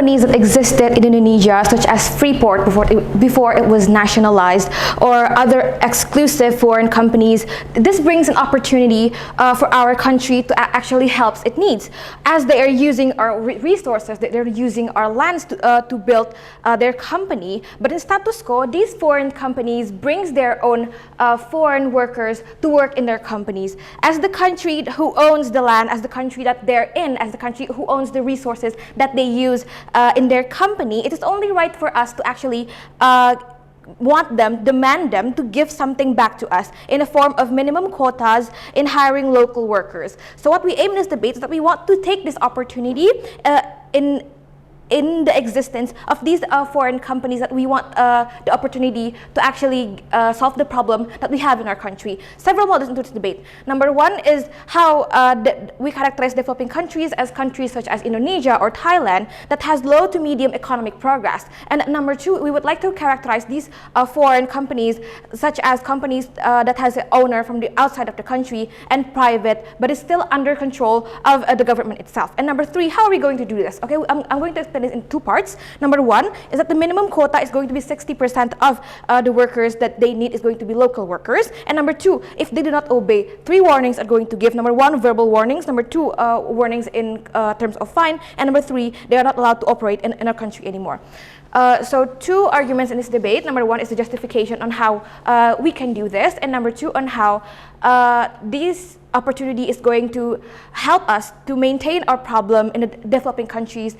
companies that existed in Indonesia, such as Freeport before it was nationalized, or other exclusive foreign companies, this brings an opportunity for our country to actually help its needs, as they are using our resources, they're using our lands to build their company. But in status quo, these foreign companies brings their own foreign workers to work in their companies. As the country who owns the land, as the country that they're in, as the country who owns the resources that they use in their company, it is only right for us to actually demand them to give something back to us in a form of minimum quotas in hiring local workers. So what we aim in this debate is that we want to take this opportunity in the existence of these foreign companies, that we want the opportunity to actually solve the problem that we have in our country. Several models into this debate. Number one is how we characterize developing countries as countries such as Indonesia or Thailand that has low to medium economic progress. And number two, we would like to characterize these foreign companies such as companies that has an owner from the outside of the country and private, but is still under control of the government itself. And number three, how are we going to do this? Okay, I'm going to explain this in two parts. Number one is that the minimum quota is going to be 60% of the workers that they need is going to be local workers. And number two, if they do not obey, three warnings are going to give. Number one, verbal warnings. Number two, warnings in terms of fine. And number three, they are not allowed to operate in our country anymore. So two arguments in this debate. Number one is the justification on how we can do this, and number two on how this opportunity is going to help us to maintain our problem in the developing countries,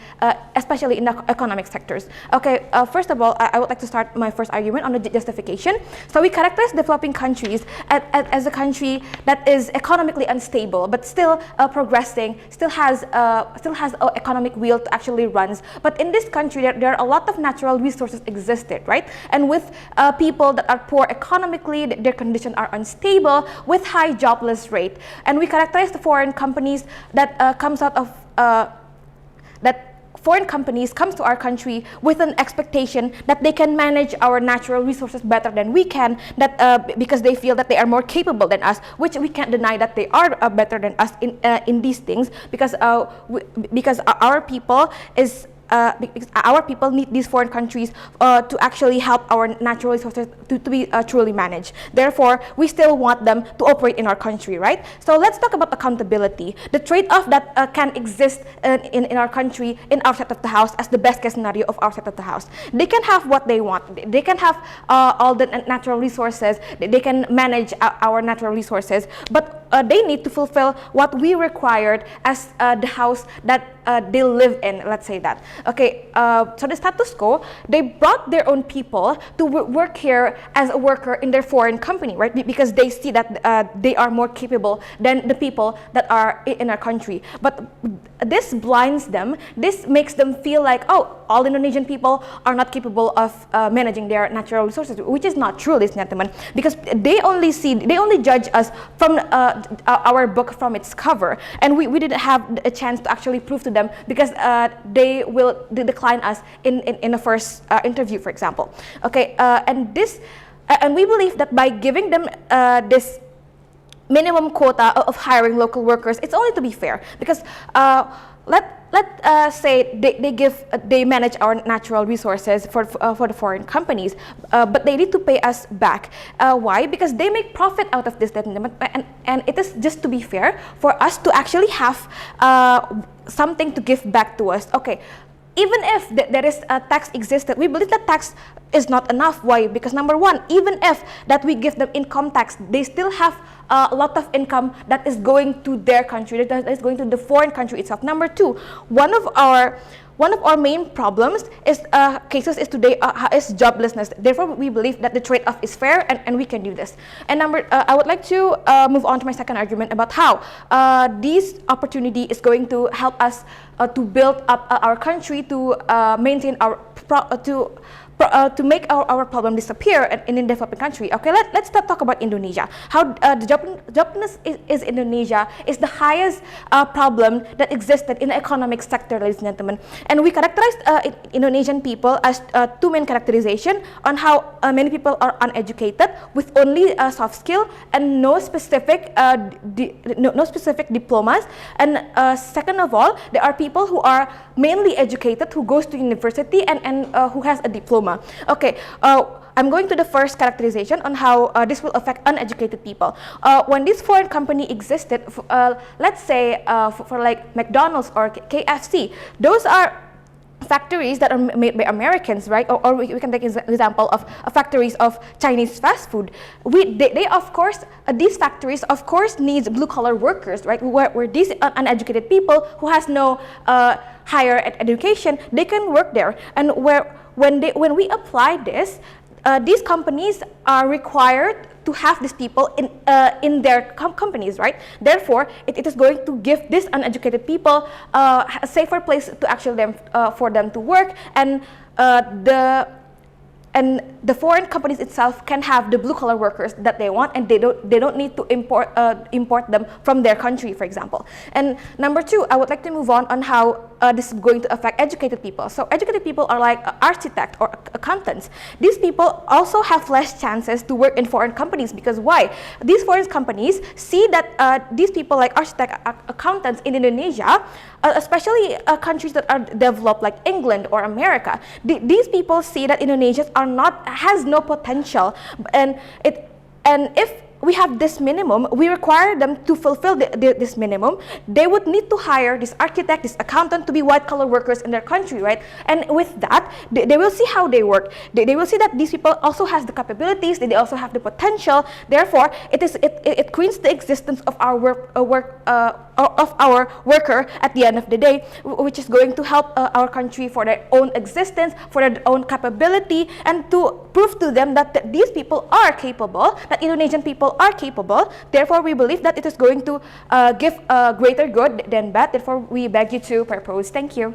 especially in the economic sectors. Okay, first of all, I would like to start my first argument on the justification. So we characterize developing countries as a country that is economically unstable, but still progressing, still has an economic wheel to actually runs. But in this country, there are a lot of natural resources existed, right? And with people that are poor economically, their conditions are unstable, with high jobless rate. And we characterize the foreign companies that foreign companies comes to our country with an expectation that they can manage our natural resources better than we can, because they feel that they are more capable than us, which we can't deny that they are better than us in these things, because our people is. Because our people need these foreign countries to actually help our natural resources to be truly managed. Therefore, we still want them to operate in our country, right? So let's talk about accountability. The trade-off that can exist in our country, in our side of the house, as the best case scenario of our side of the house. They can have what they want. They can have all the natural resources. They can manage our natural resources, but they need to fulfill what we required as the house that they live in, let's say that. Okay, so the status quo, they brought their own people to work here as a worker in their foreign company, right? Because they see that they are more capable than the people that are in our country. But this blinds them. This makes them feel like, oh, all Indonesian people are not capable of managing their natural resources, which is not true, ladies and gentlemen, because they only judge us from our book from its cover, and we didn't have a chance to actually prove to them, because they will decline us in the first interview, for example. Okay, and we believe that by giving them this minimum quota of hiring local workers, it's only to be fair, because let's say they manage our natural resources for the foreign companies, but they need to pay us back. Why? Because they make profit out of this, and it is just to be fair for us to actually have something to give back to us. Okay, even if there is a tax existed, we believe that tax is not enough. Why? Because number one, even if that we give them income tax, they still have a lot of income that is going to their country, that is going to the foreign country itself. Number two, one of our main problems is today is joblessness. Therefore, we believe that the trade-off is fair, and we can do this. And I would like to move on to my second argument about how this opportunity is going to help us to build up our country, to maintain our to make our problem disappear in a developing country. Okay, let's talk about Indonesia. How the joblessness is Indonesia is the highest problem that existed in the economic sector, ladies and gentlemen. And we characterized Indonesian people as two main characterization on how many people are uneducated with only soft skill and no specific diplomas. And second of all, there are people who are mainly educated, who goes to university and who has a diploma. Okay, I'm going to the first characterization on how this will affect uneducated people. When this foreign company existed, let's say for like McDonald's or KFC, those are factories that are made by Americans, right? Or we can take an example of factories of Chinese fast food. They of course, these factories of course needs blue collar workers, right? Where these uneducated people who has no higher education, they can work there. And when we apply this, these companies are required to have these people in their companies, right? Therefore, it is going to give these uneducated people a safer place to actually for them to work, and the foreign companies itself can have the blue collar workers that they want, and they don't need to import them from their country, for example. And number two, I would like to move on how this is going to affect educated people. So educated people are like architects or accountants. These people also have less chances to work in foreign companies, because why? These foreign companies see that these people like architects, accountants in Indonesia, especially countries that are developed like England or America, these people see that Indonesians has no potential, and if we have this minimum, we require them to fulfill this minimum. They would need to hire this architect, this accountant to be white-collar workers in their country, right? And with that, they will see how they work. They will see that these people also has the capabilities, they also have the potential. Therefore, it creates the existence of our worker at the end of the day, which is going to help our country for their own existence, for their own capability, and to prove to them that these people are capable, that Indonesian people are capable. Therefore, we believe that it is going to give greater good than bad. Therefore, we beg you to propose. Thank you.